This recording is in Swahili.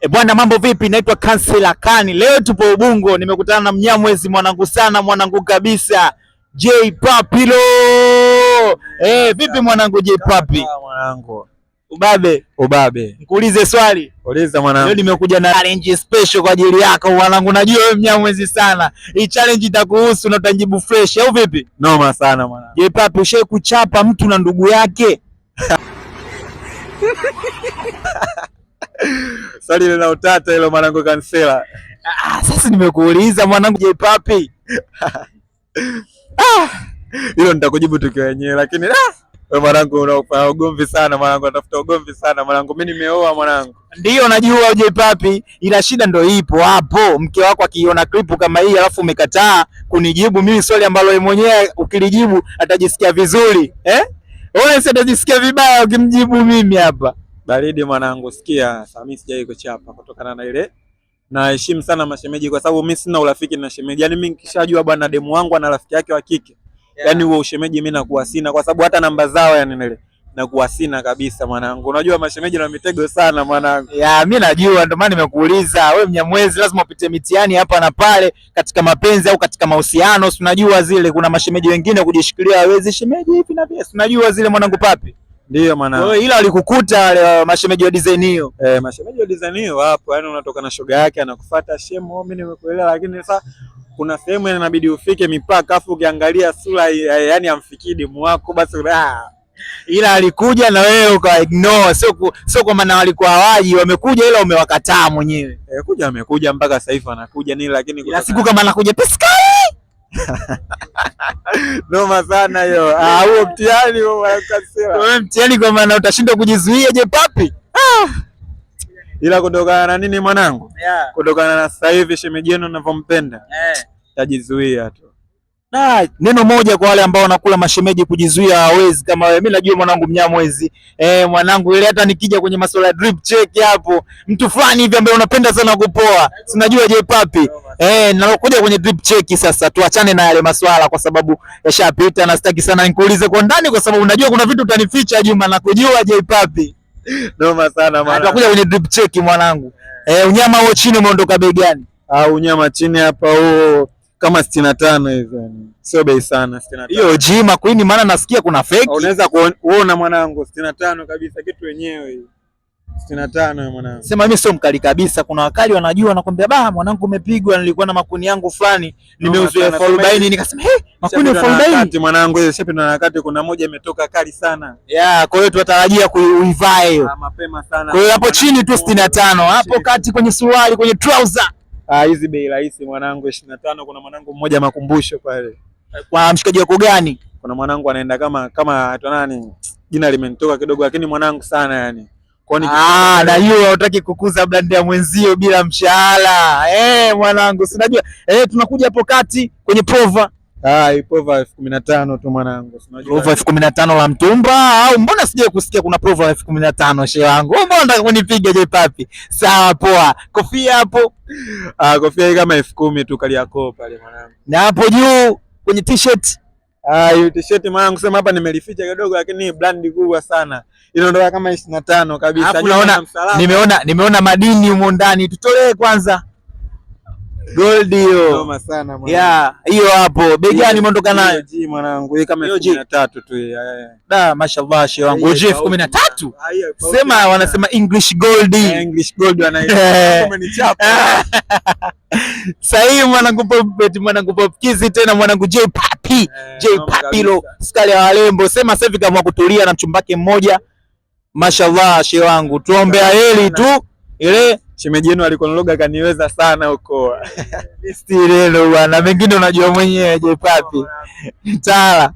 Bwana, mambo vipi? Naitwa Kansela Kani. Leo tupo Ubungo, nimekutana na Mnyamwezi, mwanangu sana, mwanangu kabisa, J Papilo. Vipi mwanangu J Papi? Mwanangu. Ubabe. Nikuulize swali? Uliza mwanangu. Leo nimekuja na challenge special kwa ajili yako mwanangu. Najua wewe Mnyamwezi sana. Hii challenge itakuhusu na utajibu fresh, au vipi? Noma sana mwanangu. J Papi, ushawahi kuchapa mtu na ndugu yake? Swali lina utata hilo mwanangu Kansela. Sasa nimekuuliza mwanangu J Papi. Hilo nitakujibu tukiwa wenyewe, lakini wewe mwanangu unafanya ugomvi sana mwanangu, unatafuta ugomvi sana mwanangu. Mimi nimeoa mwanangu. Ndio najua J Papi, ila shida ndio ipo hapo. Mke wako akiona clip kama hii alafu umekataa kunijibu mimi swali ambalo yeye mwenyewe ukilijibu atajisikia vizuri. Wewe sasa utajisikia vibaya ukimjibu mimi hapa. Baridi mwanangu, sikia, sasa mimi sijai kuchapa kutokana na ile, naheshimu sana mashemeji kwa sababu mimi sina urafiki na shemeji. Yaani mimi nikishajua bwana demu wangu ana rafiki yake wa kike, yaani huo ushemeji mimi nakuwa sina, kwa sababu hata namba zao yani nile nakuwa sina kabisa mwanangu. Unajua mashemeji na mitego sana mwanangu. Mimi najua, ndio maana nimekuuliza. Wewe Mnyamwezi lazima upite mitihani hapa na pale katika mapenzi au katika mahusiano. Unajua zile kuna mashemeji wengine kujishikilia hawezi shemeji hivi na vile. Unajua zile mwanangu Papi. Ndio mwanangu. Ila walikukuta wale mashemeji wa design hiyo. Mashemeji wa design hiyo hapo, yani unatoka na shoga yake anakufuata shemo, mimi nimekuelewa, lakini sasa kuna sehemu inabidi ufike mipaka, afu ukiangalia sura yani amfikii demu wako basi ila alikuja na wewe uka ignore, sio kwa maana walikuwa hawaji, wamekuja ila umewakataa mwenyewe. Kuja amekuja mpaka sasa hivi anakuja nini, lakini kuna siku kama anakuja Peskai. Noma sana hiyo. Huo mtihani huo Kansela. Wewe mtihani kwa maana utashindwa kujizuia J Papi. Ila kutokana na nini mwanangu? Kutokana na sasa hivi shemeji yenu ninavyompenda. Tajizuia tu. Neno moja kwa wale ambao wanakula mashemeji kujizuia hawezi kama wewe. Mimi najua mwanangu Mnyamwezi. Mwanangu ile hata nikija kwenye masuala ya drip check hapo, mtu fulani hivi ambaye unapenda sana kupoa. Sinajua J Papi. Nakuja kwenye drip check sasa, tuachane na yale maswala kwa sababu yashapita na sitaki sana nikuulize kwa ndani kwa sababu unajua kuna vitu utanificha Juma na kujua J Papi. Noma sana mwanangu. Tutakuja kwenye drip check mwanangu. Unyama huo chini umeondoka bei gani? Unyama chini hapa huo kama 65 hivi yani. Sio bei sana 65. Hiyo Jima Queen, maana nasikia kuna fake. Unaweza kuona mwanangu 65 kabisa kitu wenyewe hiyo. 65 mwanangu. Sema mimi sio mkali kabisa. Kuna wakali wanajua nakwambia mwanangu umepigwa, nilikuwa na makuni yangu fulani nimeuzoea 40 nikasema makuni 40 mwanangu hiyo shepi na wakati kuna moja imetoka kali sana. Kwa hiyo tunatarajia kuivaa hiyo. Mapema sana. Kwa hiyo hapo chini tu 65, hapo kati kwenye suruali kwenye trouser. Hizi bei rahisi mwanangu 25. Kuna mwanangu mmoja makumbusho pale. Kwa mshikaji wako gani? Kuna mwanangu anaenda kama atu nani? Jina limenitoka kidogo lakini mwanangu sana yani. Na hiyo hutaki kukuza brand ya mwenzio bila mshahara. Mwanangu, si unajua tunakuja hapo kati kwenye prova. Prova 15 tu mwanangu. Prova 15 la mtumba au mbona sije kusikia kuna prova 15 shehe wangu. Mbona unataka kunipiga J Papi? Sawa poa. Kofia hapo? Kofia hii kama 10,000 tu Kariakoo pale mwanangu. Na hapo juu kwenye t-shirt? Hiyo t-shirt mwanangu sema hapa nimelificha kidogo lakini brand kubwa sana. Inaondoka kama 25 kabisa. Nimeona madini humo ndani. Tutolee kwanza. Gold hiyo. Noma sana mwanangu. Hiyo hapo. Bei gani umeondoka nayo? G mwanangu. Hii kama 13 tu. Mashallah shehe wangu. 13. Sema wanasema English gold. English gold wanaita. Umenichapa. Sahi mwanangu Popkizi tena mwanangu J Papi. J Papilo, skali ya walembo. Sema sasa hivi kama kutulia na mchumbake mmoja. Mashallah shehe wangu. Tuombea heri tu. Ile shemeji yenu alikuwa naloga kaniweza sana huko. Stilelo bwana, mengine unajua mwenyewe J Papi. Tala.